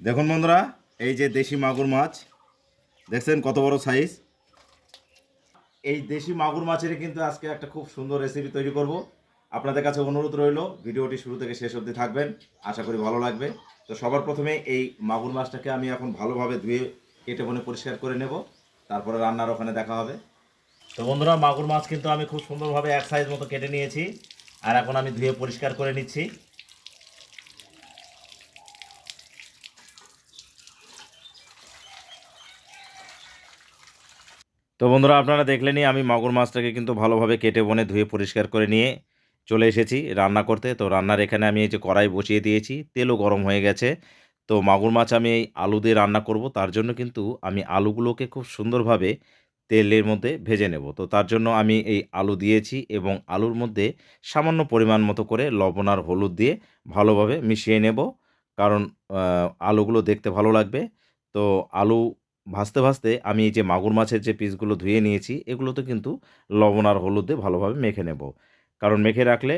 দেখুন বন্ধুরা, এই যে দেশি মাগুর মাছ দেখছেন কত বড় সাইজ। এই দেশি মাগুর মাছের কিন্তু আজকে একটা খুব সুন্দর রেসিপি তৈরি করব। আপনাদের কাছে অনুরোধ রইল ভিডিওটি শুরু থেকে শেষ অবধি থাকবেন, আশা করি ভালো লাগবে। তো সবার প্রথমে এই মাগুর মাছটাকে আমি এখন ভালোভাবে ধুয়ে কেটে বনে পরিষ্কার করে নেব, তারপরে রান্নার ওখানে দেখা হবে। তো বন্ধুরা, মাগুর মাছ কিন্তু আমি খুব সুন্দরভাবে এক সাইজ মতো কেটে নিয়েছি, আর এখন আমি ধুয়ে পরিষ্কার করে নিচ্ছি। তো বন্ধুরা, আপনারা দেখলেনই আমি মাগুর মাছটাকে কিন্তু ভালোভাবে কেটে বনে ধুয়ে পরিষ্কার করে নিয়ে চলে এসেছি রান্না করতে। তো রান্নার এখানে আমি এই যে কড়াই বসিয়ে দিয়েছি, তেলও গরম হয়ে গেছে। তো মাগুর মাছ আমি এই আলু দিয়ে রান্না করব, তার জন্য কিন্তু আমি আলুগুলোকে খুব সুন্দরভাবে তেলের মধ্যে ভেজে নেব। তো তার জন্য আমি এই আলু দিয়েছি এবং আলুর মধ্যে সামান্য পরিমাণ মতো করে লবণ আর হলুদ দিয়ে ভালোভাবে মিশিয়ে নেব, কারণ আলুগুলো দেখতে ভালো লাগবে। তো আলু ভাজতে ভাজতে আমি এই যে মাগুর মাছের যে পিসগুলো ধুয়ে নিয়েছি, এগুলোতে কিন্তু লবণ আর হলুদ দিয়ে ভালোভাবে মেখে নেব, কারণ মেখে রাখলে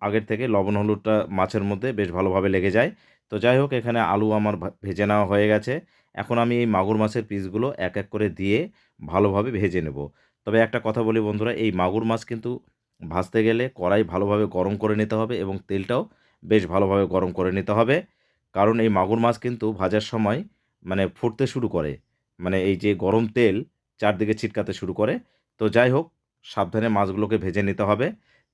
আগের থেকে লবণ হলুদটা মাছের মধ্যে বেশ ভালোভাবে লেগে যায়। তো যাই হোক, এখানে আলু আমার ভেজে নেওয়া হয়ে গেছে। এখন আমি এই মাগুর মাছের পিসগুলো এক এক করে দিয়ে ভালোভাবে ভেজে নেব। তবে একটা কথা বলি বন্ধুরা, এই মাগুর মাছ কিন্তু ভাজতে গেলে কড়াই ভালোভাবে গরম করে নিতে হবে এবং তেলটাও বেশ ভালোভাবে গরম করে নিতে হবে, কারণ এই মাগুর মাছ কিন্তু ভাজার সময় মানে ফুটতে শুরু করে, মানে এই যে গরম তেল চারদিকে ছিটকাতে শুরু করে। তো যাই হোক, সাবধানে মাছগুলোকে ভেজে নিতে হবে।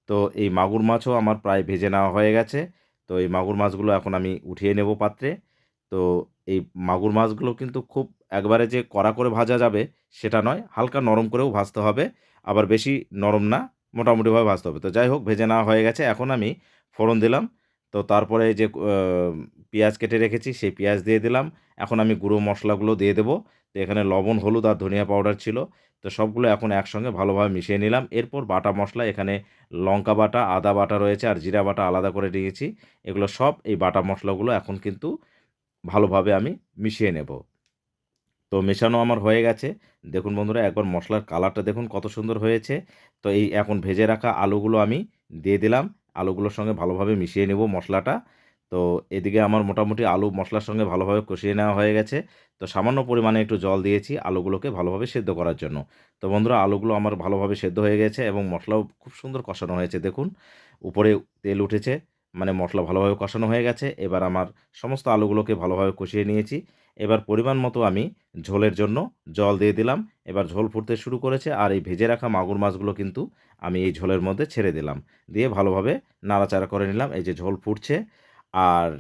তো এই মাগুর মাছও আমার প্রায় ভেজে নেওয়া হয়ে গেছে। তো এই মাগুর মাছগুলো এখন আমি উঠিয়ে নেব পাত্রে। তো এই মাগুর মাছগুলো কিন্তু খুব একবারে যে কড়া করে ভাজা যাবে সেটা নয়, হালকা নরম করেও ভাজতে হবে। আবার বেশি নরম না, মোটামুটিভাবে ভাজতে হবে। তো যাই হোক, ভেজে নেওয়া হয়ে গেছে। এখন আমি ফোড়ন দিলাম। তো তারপরে যে পেঁয়াজ কেটে রেখেছি সেই পেঁয়াজ দিয়ে দিলাম। এখন আমি গুঁড়ো মশলাগুলো দিয়ে দেবো। তো এখানে লবণ, হলুদ আর ধনিয়া পাউডার ছিল। তো সবগুলো এখন একসঙ্গে ভালোভাবে মিশিয়ে নিলাম। এরপর বাটা মশলা, এখানে লঙ্কা বাটা, আদা বাটা রয়েছে আর জিরা বাটা আলাদা করে নিয়েছি। এগুলো সব এই বাটা মশলাগুলো এখন কিন্তু ভালোভাবে আমি মিশিয়ে নেব। তো মেশানো আমার হয়ে গেছে। দেখুন বন্ধুরা, একবার মশলার কালারটা দেখুন কত সুন্দর হয়েছে। তো এই এখন ভেজে রাখা আলুগুলো আমি দিয়ে দিলাম। আলুগুলোর সঙ্গে ভালোভাবে মিশিয়ে নেব মশলাটা। তো এদিকে আমার মোটামুটি আলু মশলার সঙ্গে ভালোভাবে কষিয়ে নেওয়া হয়ে গেছে। তো সামান্য পরিমাণে একটু জল দিয়েছি আলুগুলোকে ভালোভাবে সেদ্ধ করার জন্য। তো বন্ধুরা, আলুগুলো আমার ভালোভাবে সেদ্ধ হয়ে গেছে এবং মশলাও খুব সুন্দর কষানো হয়েছে দেখুন। উপরে তেল উঠেছে, মানে মশলা ভালোভাবে কষানো হয়ে গেছে। এবার আমার সমস্ত আলুগুলোকে ভালোভাবে কষিয়ে নিয়েছি। এবার পরিমাণ মতো আমি ঝোলের জন্য জল দিয়ে দিলাম। এবার ঝোল ফুটতে শুরু করেছে আর এই ভেজে রাখা মাগুর মাছগুলো কিন্তু আমি এই ঝোলের মধ্যে ছেড়ে দিলাম। দিয়ে ভালোভাবে নাড়াচাড়া করে নিলাম। এই যে ঝোল ফুটছে, আর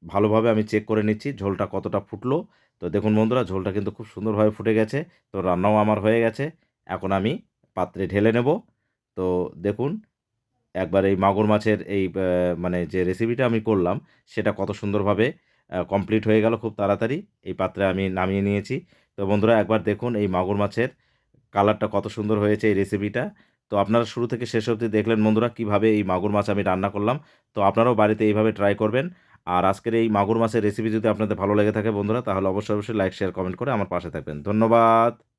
ভালোভাবে আমি চেক করে নিচ্ছি ঝোলটা কতটা ফুটলো। তো দেখুন বন্ধুরা, ঝোলটা কিন্তু খুব সুন্দরভাবে ফুটে গেছে। তো রান্নাও আমার হয়ে গেছে। এখন আমি পাত্রে ঢেলে নেব। তো দেখুন, একবার এই মাগুর মাছের এই মানে যে রেসিপিটা আমি করলাম সেটা কত সুন্দরভাবে কমপ্লিট হয়ে গেল খুব তাড়াতাড়ি। এই পাত্রে আমি নামিয়ে নিয়েছি। তো বন্ধুরা, একবার দেখুন এই মাগুর মাছের কালারটা কত সুন্দর হয়েছে এই রেসিপিটা। তো আপনারা শুরু থেকে শেষ অবধি দেখলেন বন্ধুরা কিভাবে এই মাগুর মাছ আমি রান্না করলাম। তো আপনারাও বাড়িতে এইভাবে ট্রাই করবেন। আর আজকের এই মাগুর মাছের রেসিপি যদি আপনাদের ভালো লেগে থাকে বন্ধুরা, তাহলে অবশ্যই লাইক, শেয়ার, কমেন্ট করে আমার পাশে থাকবেন। ধন্যবাদ।